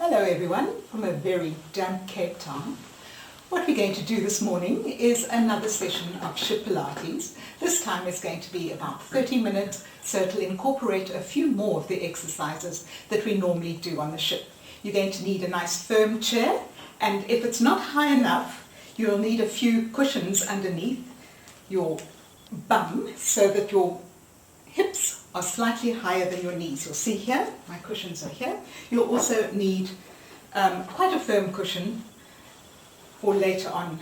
Hello everyone from a very damp Cape Town. What we're going to do this morning is another session of ship Pilates. This time it's going to be about 30 minutes, so it'll incorporate a few more of the exercises that we normally do on the ship. You're going to need a nice firm chair, and if it's not high enough, you'll need a few cushions underneath your bum so that your hips are slightly higher than your knees. You'll see here, my cushions are here. You'll also need quite a firm cushion for later on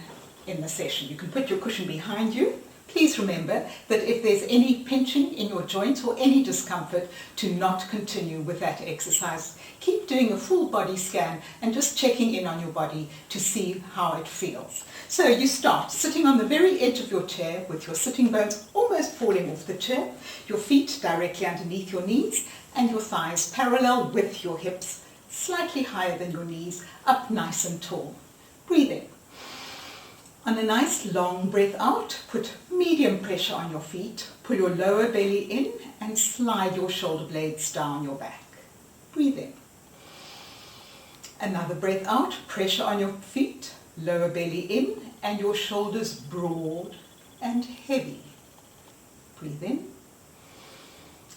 in the session. You can put your cushion behind you. Please remember that if there's any pinching in your joints or any discomfort, to not continue with that exercise. Keep doing a full body scan and just checking in on your body to see how it feels. So you start sitting on the very edge of your chair with your sitting bones almost falling off the chair, your feet directly underneath your knees and your thighs parallel with your hips, slightly higher than your knees, up nice and tall. Breathe in. On a nice long breath out, put medium pressure on your feet, pull your lower belly in and slide your shoulder blades down your back. Breathe in. Another breath out, pressure on your feet, lower belly in and your shoulders broad and heavy. Breathe in.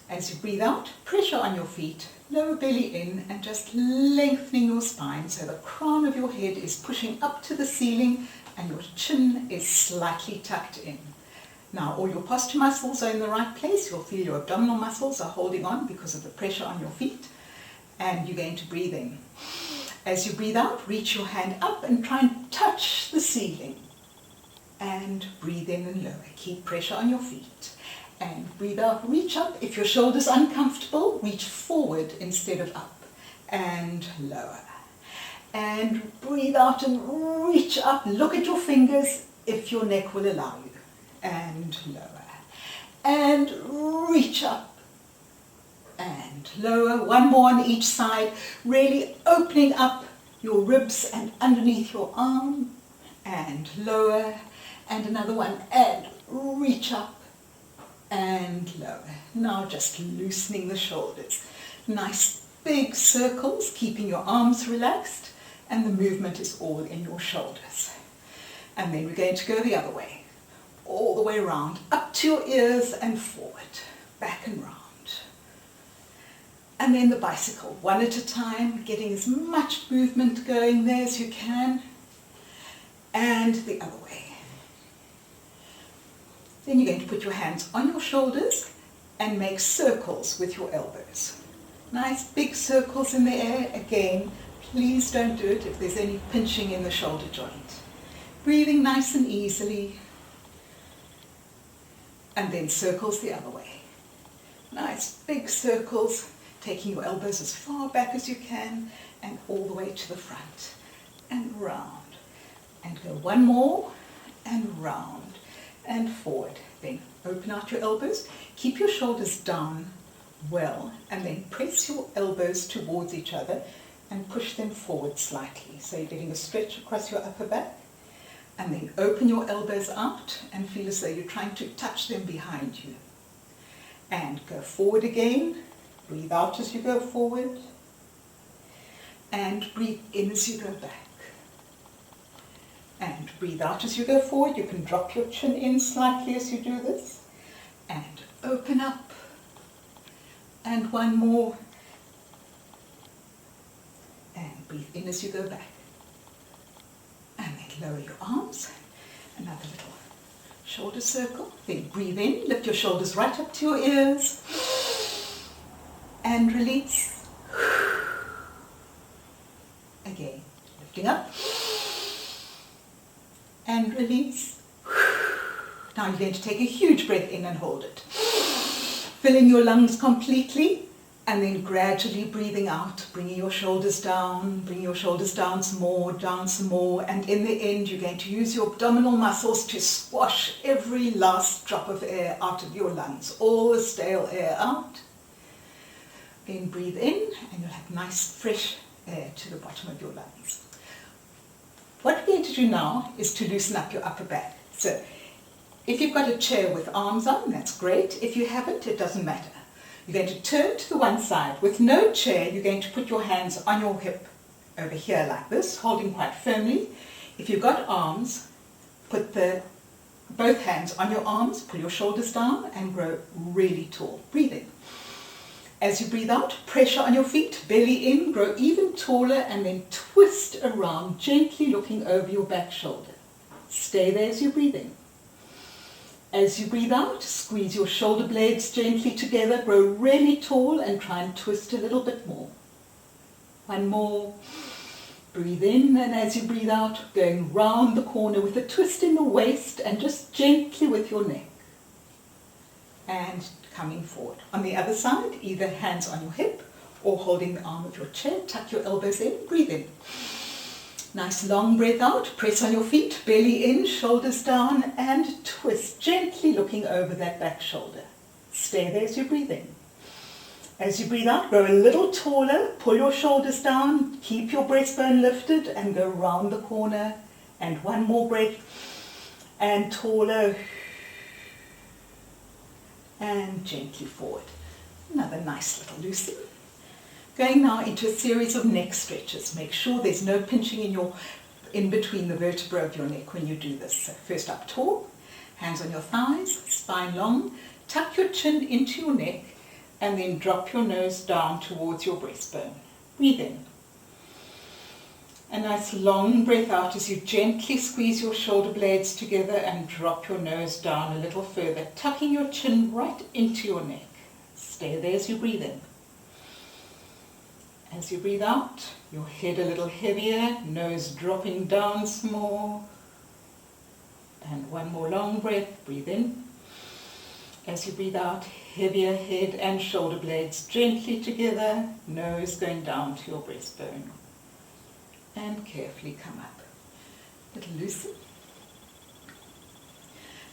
As you breathe out, pressure on your feet, lower belly in and just lengthening your spine so the crown of your head is pushing up to the ceiling and your chin is slightly tucked in. Now all your posture muscles are in the right place. You'll feel your abdominal muscles are holding on because of the pressure on your feet, and you're going to breathe in. As you breathe out, reach your hand up and try and touch the ceiling. And breathe in and lower. Keep pressure on your feet. And breathe out, reach up. If your shoulder's uncomfortable, reach forward instead of up. And lower. And breathe out and reach up. Look at your fingers if your neck will allow you. And lower. And reach up. And lower. One more on each side. Really opening up your ribs and underneath your arm. And lower. And another one. And reach up. And lower. Now just loosening the shoulders. Nice big circles, keeping your arms relaxed. And the movement is all in your shoulders. And then we're going to go the other way. All the way around, up to your ears and forward. Back and round. And then the bicycle, one at a time, getting as much movement going there as you can. And the other way. Then you're going to put your hands on your shoulders and make circles with your elbows. Nice big circles in the air. Again, please don't do it if there's any pinching in the shoulder joint. Breathing nice and easily. And then circles the other way. Nice big circles, taking your elbows as far back as you can and all the way to the front and round. And go one more and round and forward. Then open out your elbows, keep your shoulders down well, and then press your elbows towards each other and push them forward slightly. So you're getting a stretch across your upper back. And then open your elbows out and feel as though you're trying to touch them behind you. And go forward again. Breathe out as you go forward. And breathe in as you go back. And breathe out as you go forward. You can drop your chin in slightly as you do this. And open up. And one more. And breathe in as you go back. And then lower your arms. Another little shoulder circle. Then breathe in. Lift your shoulders right up to your ears. And release. Again. Lifting up. And release. Now you're going to take a huge breath in and hold it. Filling your lungs completely. And then gradually breathing out, bringing your shoulders down some more, and in the end you're going to use your abdominal muscles to squash every last drop of air out of your lungs, all the stale air out. Then breathe in and you'll have nice fresh air to the bottom of your lungs. What we're going to do now is to loosen up your upper back. So if you've got a chair with arms on, that's great. If you haven't, it doesn't matter. You're going to turn to the one side. With no chair, you're going to put your hands on your hip over here like this, holding quite firmly. If you've got arms, put both hands on your arms, pull your shoulders down and grow really tall. Breathe in. As you breathe out, pressure on your feet, belly in, grow even taller and then twist around, gently looking over your back shoulder. Stay there as you breathe in. As you breathe out, squeeze your shoulder blades gently together, grow really tall and try and twist a little bit more. One more. Breathe in, and as you breathe out, going round the corner with a twist in the waist and just gently with your neck. And coming forward. On the other side, either hands on your hip or holding the arm of your chair, tuck your elbows in, breathe in. Nice long breath out, press on your feet, belly in, shoulders down and twist, gently looking over that back shoulder. Stay there as you breathe in. As you breathe out, grow a little taller, pull your shoulders down, keep your breastbone lifted and go round the corner. And one more breath, and taller, and gently forward. Another nice little loosen. Going now into a series of neck stretches. Make sure there's no pinching in between the vertebrae of your neck when you do this. So first up tall, hands on your thighs, spine long, tuck your chin into your neck and then drop your nose down towards your breastbone. Breathe in. A nice long breath out as you gently squeeze your shoulder blades together and drop your nose down a little further, tucking your chin right into your neck. Stay there as you breathe in. As you breathe out, your head a little heavier, nose dropping down some more. And one more long breath, breathe in. As you breathe out, heavier head and shoulder blades gently together, nose going down to your breastbone. And carefully come up. Little loosen.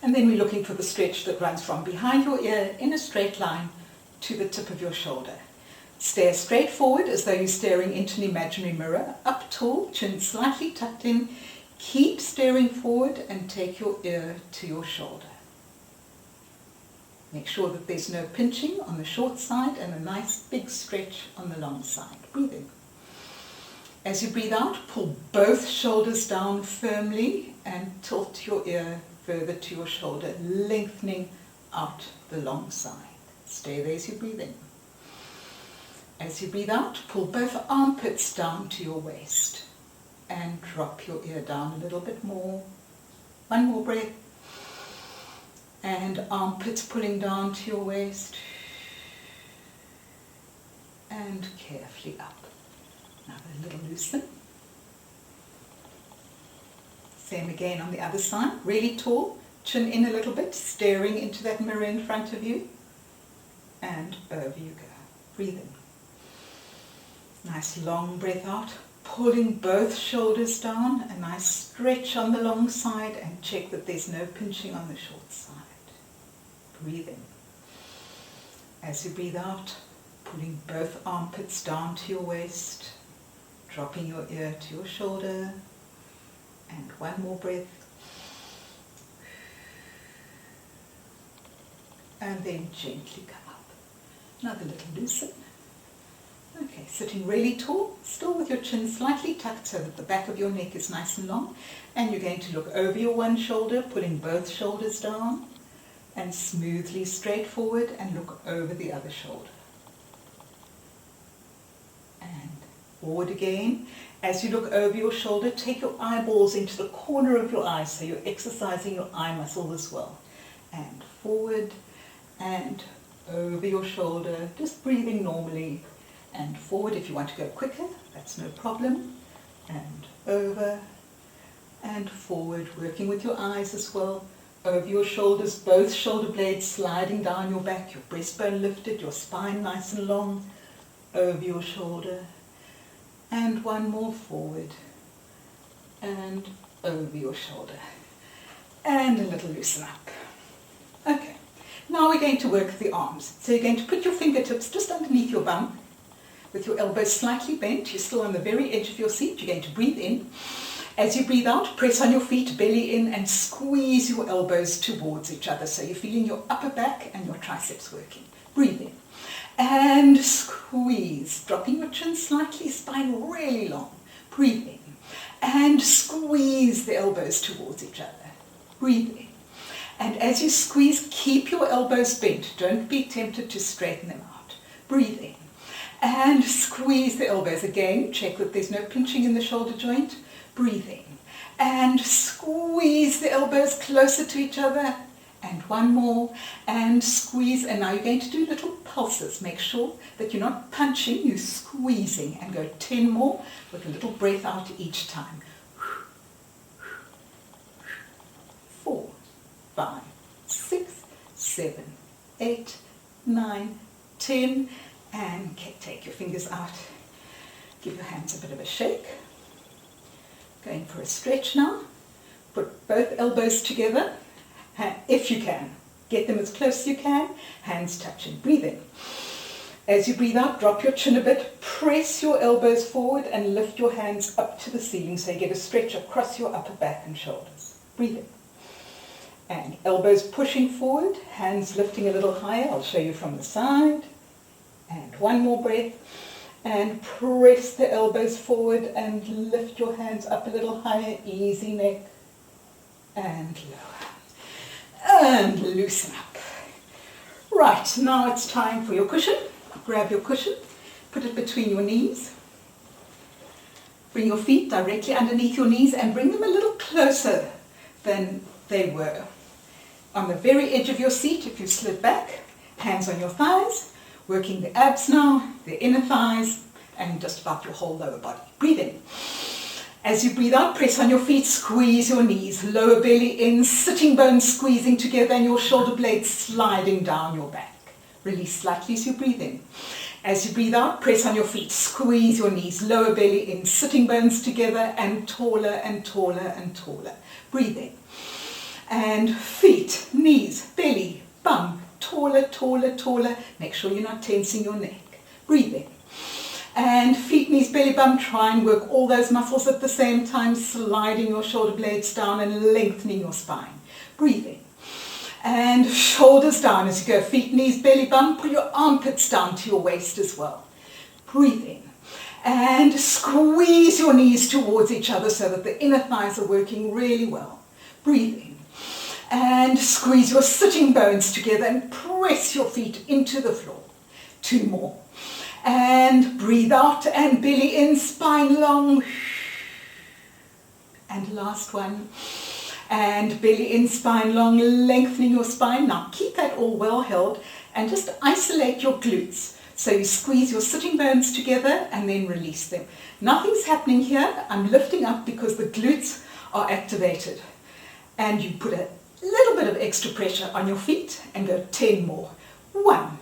And then we're looking for the stretch that runs from behind your ear in a straight line to the tip of your shoulder. Stare straight forward as though you're staring into an imaginary mirror, up tall, chin slightly tucked in. Keep staring forward and take your ear to your shoulder. Make sure that there's no pinching on the short side and a nice big stretch on the long side. Breathe in. As you breathe out, pull both shoulders down firmly and tilt your ear further to your shoulder, lengthening out the long side. Stay there as you breathe in. As you breathe out, pull both armpits down to your waist and drop your ear down a little bit more. One more breath. And armpits pulling down to your waist. And carefully up. Another little loosen. Same again on the other side. Really tall, chin in a little bit, staring into that mirror in front of you. And over you go. Breathe in. Nice long breath out, pulling both shoulders down, a nice stretch on the long side, and check that there's no pinching on the short side. Breathe in. As you breathe out, pulling both armpits down to your waist, dropping your ear to your shoulder, and one more breath. And then gently come up. Another little loosen. Okay, sitting really tall, still with your chin slightly tucked so that the back of your neck is nice and long. And you're going to look over your one shoulder, pulling both shoulders down, and smoothly straight forward and look over the other shoulder. And forward again. As you look over your shoulder, take your eyeballs into the corner of your eyes so you're exercising your eye muscle as well. And forward and over your shoulder, just breathing normally. And forward if you want to go quicker, that's no problem. And over and forward, working with your eyes as well. Over your shoulders, both shoulder blades sliding down your back, your breastbone lifted, your spine nice and long. Over your shoulder. And one more forward. And over your shoulder. And a little loosen up. Okay, now we're going to work the arms. So you're going to put your fingertips just underneath your bum, with your elbows slightly bent. You're still on the very edge of your seat. You're going to breathe in. As you breathe out, press on your feet, belly in, and squeeze your elbows towards each other. So you're feeling your upper back and your triceps working. Breathe in. And squeeze, dropping your chin slightly, spine really long. Breathe in. And squeeze the elbows towards each other. Breathe in. And as you squeeze, keep your elbows bent. Don't be tempted to straighten them out. Breathe in. And squeeze the elbows again. Check that there's no pinching in the shoulder joint. Breathe in. And squeeze the elbows closer to each other. And one more. And squeeze. And now you're going to do little pulses. Make sure that you're not punching, you're squeezing. And go 10 more with a little breath out each time. 4, 5, 6, 7, 8, 9, 10. And take your fingers out. Give your hands a bit of a shake. Going for a stretch now. Put both elbows together, if you can. Get them as close as you can. Hands touching. Breathe in. As you breathe out, drop your chin a bit. Press your elbows forward and lift your hands up to the ceiling so you get a stretch across your upper back and shoulders. Breathe in. And elbows pushing forward, hands lifting a little higher. I'll show you from the side. And one more breath. And press the elbows forward and lift your hands up a little higher. Easy neck. And lower. And loosen up. Right, now it's time for your cushion. Grab your cushion. Put it between your knees. Bring your feet directly underneath your knees and bring them a little closer than they were. On the very edge of your seat, if you slid back, hands on your thighs. Working the abs now, the inner thighs, and just about your whole lower body. Breathe in. As you breathe out, press on your feet, squeeze your knees, lower belly in, sitting bones squeezing together and your shoulder blades sliding down your back. Release slightly as you breathe in. As you breathe out, press on your feet, squeeze your knees, lower belly in, sitting bones together and taller and taller and taller. Breathe in. And feet, knees, belly, bum, taller, taller, taller. Make sure you're not tensing your neck. Breathe in. And feet, knees, belly, bum. Try and work all those muscles at the same time, sliding your shoulder blades down and lengthening your spine. Breathe in. And shoulders down as you go. Feet, knees, belly, bum. Pull your armpits down to your waist as well. Breathe in. And squeeze your knees towards each other so that the inner thighs are working really well. Breathe in. And squeeze your sitting bones together and press your feet into the floor. 2 more. And breathe out and belly in, spine long. And last one. And belly in, spine long, lengthening your spine. Now keep that all well held and just isolate your glutes. So you squeeze your sitting bones together and then release them. Nothing's happening here. I'm lifting up because the glutes are activated. And you put a little bit of extra pressure on your feet and go 10 more. 1,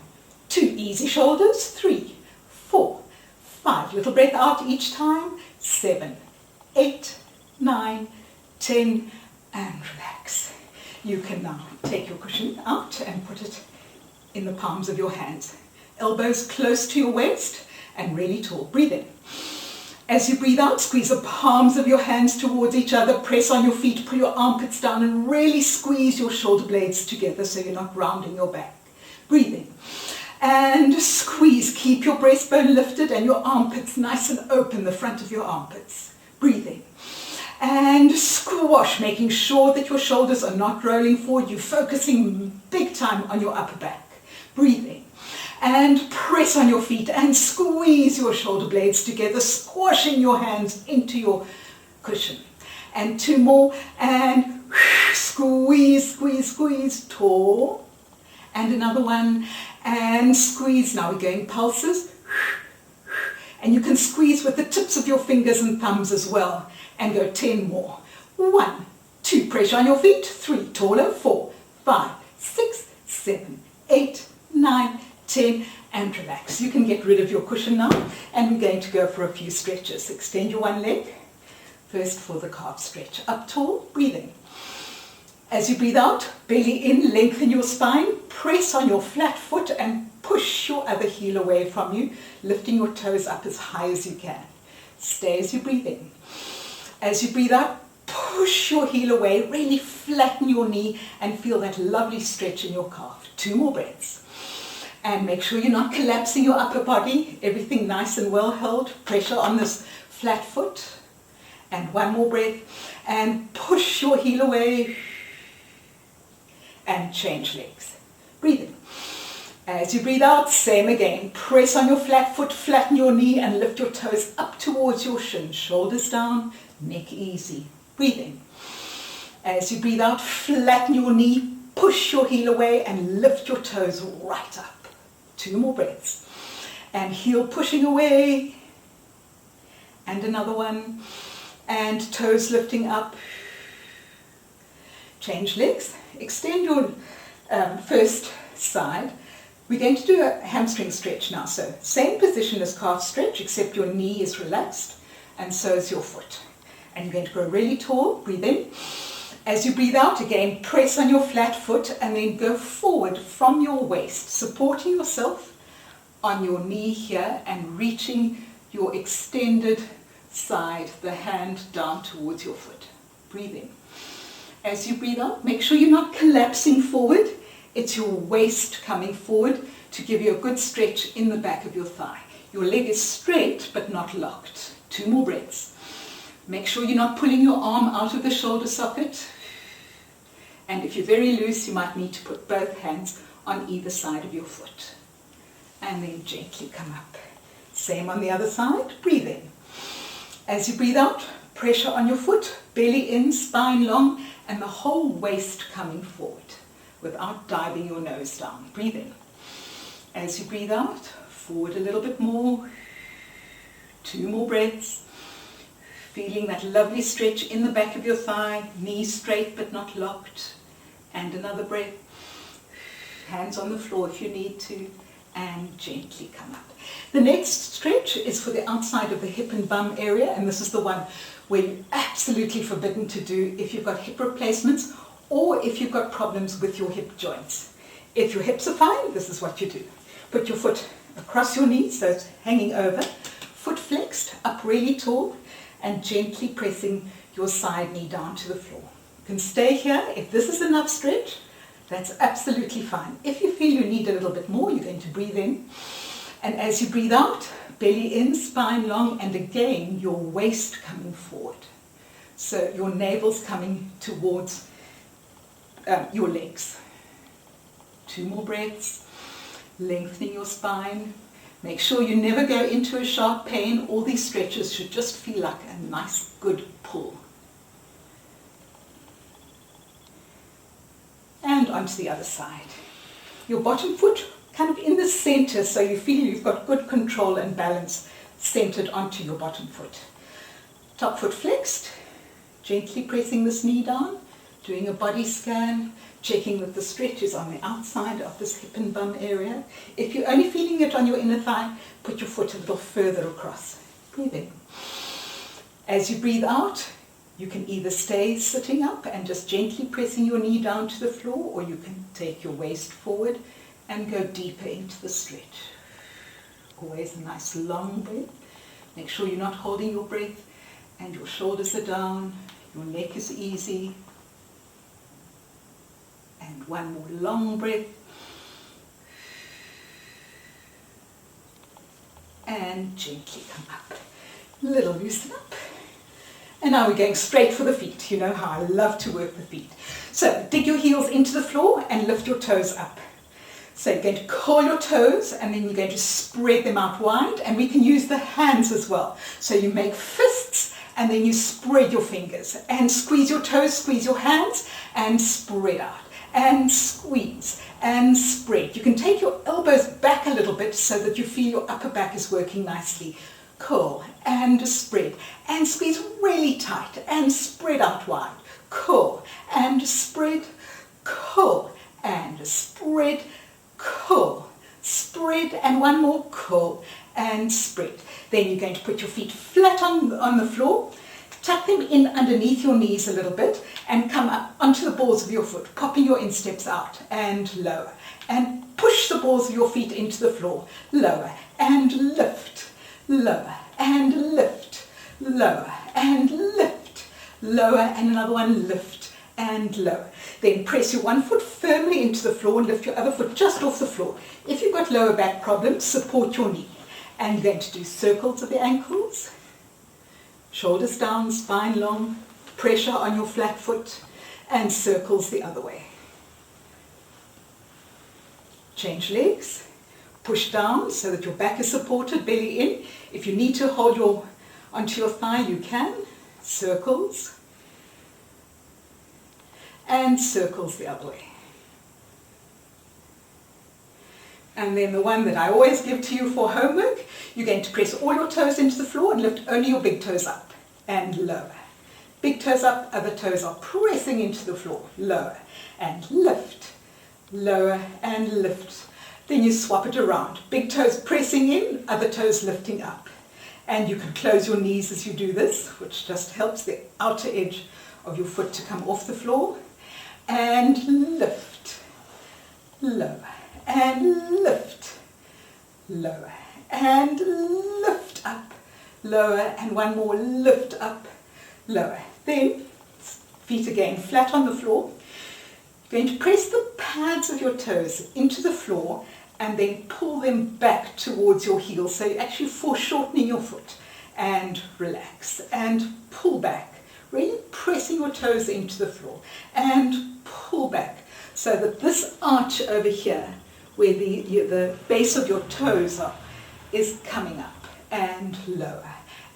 2, easy shoulders. 3, 4, 5. Little breath out each time. 7, 8, 9, 10, and relax. You can now take your cushion out and put it in the palms of your hands. Elbows close to your waist and really tall. Breathe in. As you breathe out, squeeze the palms of your hands towards each other, press on your feet, pull your armpits down and really squeeze your shoulder blades together so you're not rounding your back. Breathe in. And squeeze, keep your breastbone lifted and your armpits nice and open, the front of your armpits. Breathe in. And squash, making sure that your shoulders are not rolling forward. You're focusing big time on your upper back. Breathe in. And press on your feet and squeeze your shoulder blades together, squashing your hands into your cushion. And 2 more. And squeeze, squeeze, squeeze, tall. And another one. And squeeze. Now we're going pulses. And you can squeeze with the tips of your fingers and thumbs as well. And go 10 more. 1, 2, pressure on your feet. 3, taller. 4, 5, 6, 7, 8, 9, 10, and relax. You can get rid of your cushion now, and we're going to go for a few stretches. Extend your one leg. First for the calf stretch. Up tall, breathe in. As you breathe out, belly in, lengthen your spine, press on your flat foot and push your other heel away from you, lifting your toes up as high as you can. Stay as you breathe in. As you breathe out, push your heel away, really flatten your knee and feel that lovely stretch in your calf. 2 more breaths. And make sure you're not collapsing your upper body. Everything nice and well held. Pressure on this flat foot. And one more breath. And push your heel away. And change legs. Breathe in. As you breathe out, same again. Press on your flat foot, flatten your knee and lift your toes up towards your shin. Shoulders down, neck easy. Breathe in. As you breathe out, flatten your knee, push your heel away and lift your toes right up. 2 more breaths. And heel pushing away. And another one. And toes lifting up. Change legs. Extend your first side. We're going to do a hamstring stretch now. So same position as calf stretch, except your knee is relaxed and so is your foot. And you're going to go really tall. Breathe in. As you breathe out again, press on your flat foot and then go forward from your waist, supporting yourself on your knee here and reaching your extended side, the hand down towards your foot. Breathe in. As you breathe out, make sure you're not collapsing forward. It's your waist coming forward to give you a good stretch in the back of your thigh. Your leg is straight but not locked. 2 more breaths. Make sure you're not pulling your arm out of the shoulder socket. And if you're very loose, you might need to put both hands on either side of your foot. And then gently come up. Same on the other side. Breathe in. As you breathe out, pressure on your foot, belly in, spine long, and the whole waist coming forward without diving your nose down. Breathe in. As you breathe out, forward a little bit more. 2 more breaths. Feeling that lovely stretch in the back of your thigh, knees straight but not locked. And another breath. Hands on the floor if you need to, and gently come up. The next stretch is for the outside of the hip and bum area, and this is the one where you're absolutely forbidden to do if you've got hip replacements or if you've got problems with your hip joints. If your hips are fine, this is what you do. Put your foot across your knees, so it's hanging over, foot flexed, up really tall, and gently pressing your side knee down to the floor. You can stay here. If this is enough stretch, that's absolutely fine. If you feel you need a little bit more, you're going to breathe in. And as you breathe out, belly in, spine long, and again, your waist coming forward. So your navel's coming towards your legs. 2 more breaths. Lengthening your spine. Make sure you never go into a sharp pain. All these stretches should just feel like a nice, good pull. And onto the other side. Your bottom foot kind of in the center, so you feel you've got good control and balance centered onto your bottom foot. Top foot flexed, gently pressing this knee down, doing a body scan, checking that the stretch is on the outside of this hip and bum area. If you're only feeling it on your inner thigh, put your foot a little further across. Breathe in. As you breathe out, you can either stay sitting up and just gently pressing your knee down to the floor, or you can take your waist forward and go deeper into the stretch. Always a nice long breath. Make sure you're not holding your breath and your shoulders are down, your neck is easy. And one more long breath. And gently come up. Little loosen up. And now we're going straight for the feet. You know how I love to work the feet. So dig your heels into the floor and lift your toes up. So you're going to curl your toes and then you're going to spread them out wide, and we can use the hands as well. So you make fists and then you spread your fingers and squeeze your toes, squeeze your hands and spread out and squeeze and spread. You can take your elbows back a little bit so that you feel your upper back is working nicely. Curl and spread and squeeze really tight and spread out wide. Curl and spread, curl and spread, curl, spread, and one more, curl and spread. Then you're going to put your feet flat on the floor, tuck them in underneath your knees a little bit and come up onto the balls of your foot, popping your insteps out and lower. And push the balls of your feet into the floor, lower and lift, lower and lift, lower and lift, lower, and another one, lift and lower. Then press your one foot firmly into the floor and lift your other foot just off the floor. If you've got lower back problems, support your knee. And you're going to do circles of the ankles, shoulders down, spine long, pressure on your flat foot, and circles the other way. Change legs, push down so that your back is supported, belly in. If you need to hold onto your thigh, you can. Circles, and circles the other way. And then the one that I always give to you for homework, you're going to press all your toes into the floor and lift only your big toes up and lower. Big toes up, other toes are pressing into the floor, lower and lift, lower and lift. Then you swap it around. Big toes pressing in, other toes lifting up. And you can close your knees as you do this, which just helps the outer edge of your foot to come off the floor. And lift, lower, and lift, lower, and lift up, lower, and one more, lift up, lower. Then, feet again flat on the floor. You're going to press the pads of your toes into the floor and then pull them back towards your heels. So you're actually foreshortening your foot. And relax and pull back, really pressing your toes into the floor and pull back so that this arch over here, where the base of your toes are, is coming up and lower.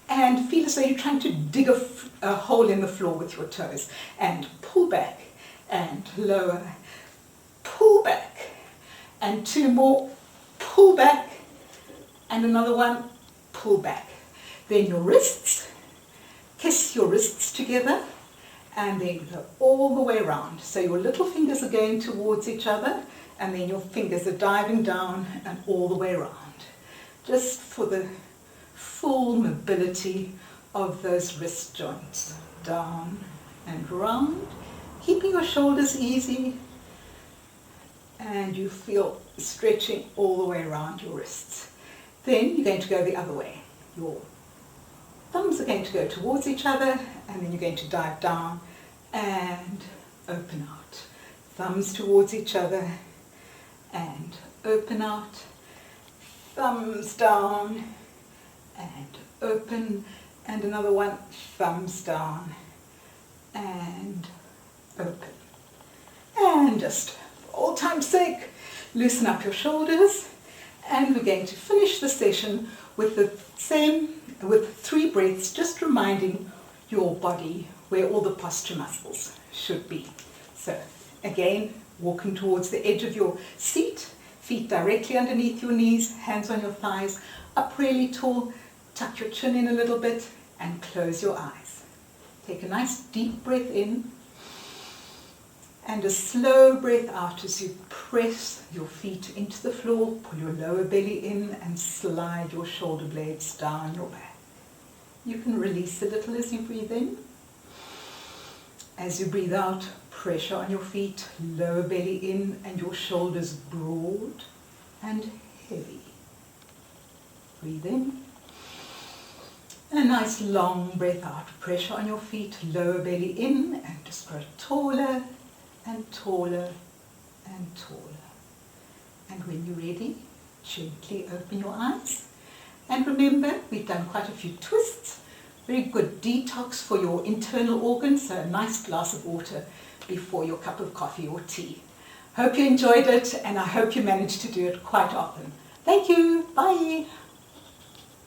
And feel as though you're trying to dig a hole in the floor with your toes. And pull back and lower, pull back, and two more, pull back, and another one, pull back. Then your wrists, kiss your wrists together, and then go all the way around. So your little fingers are going towards each other, and then your fingers are diving down and all the way around. Just for the full mobility of those wrist joints. Down and round, keeping your shoulders easy, and you feel stretching all the way around your wrists. Then you're going to go the other way. Your thumbs are going to go towards each other, and then you're going to dive down and open out. Thumbs towards each other and open out. Thumbs down and open, and another one, thumbs down and open. And just for old time's sake, loosen up your shoulders, and we're going to finish the session with the same, with 3 breaths, just reminding your body where all the posture muscles should be. So again, walking towards the edge of your seat, feet directly underneath your knees, hands on your thighs, up really tall, tuck your chin in a little bit and close your eyes. Take a nice deep breath in and a slow breath out as you press your feet into the floor, pull your lower belly in and slide your shoulder blades down your back. You can release a little as you breathe in. As you breathe out, pressure on your feet, lower belly in and your shoulders broad and heavy. Breathe in. And a nice long breath out. Pressure on your feet, lower belly in, and just grow taller and taller and taller. And when you're ready, gently open your eyes. And remember, we've done quite a few twists. Very good detox for your internal organs, so a nice glass of water before your cup of coffee or tea. Hope you enjoyed it, and I hope you managed to do it quite often. Thank you. Bye.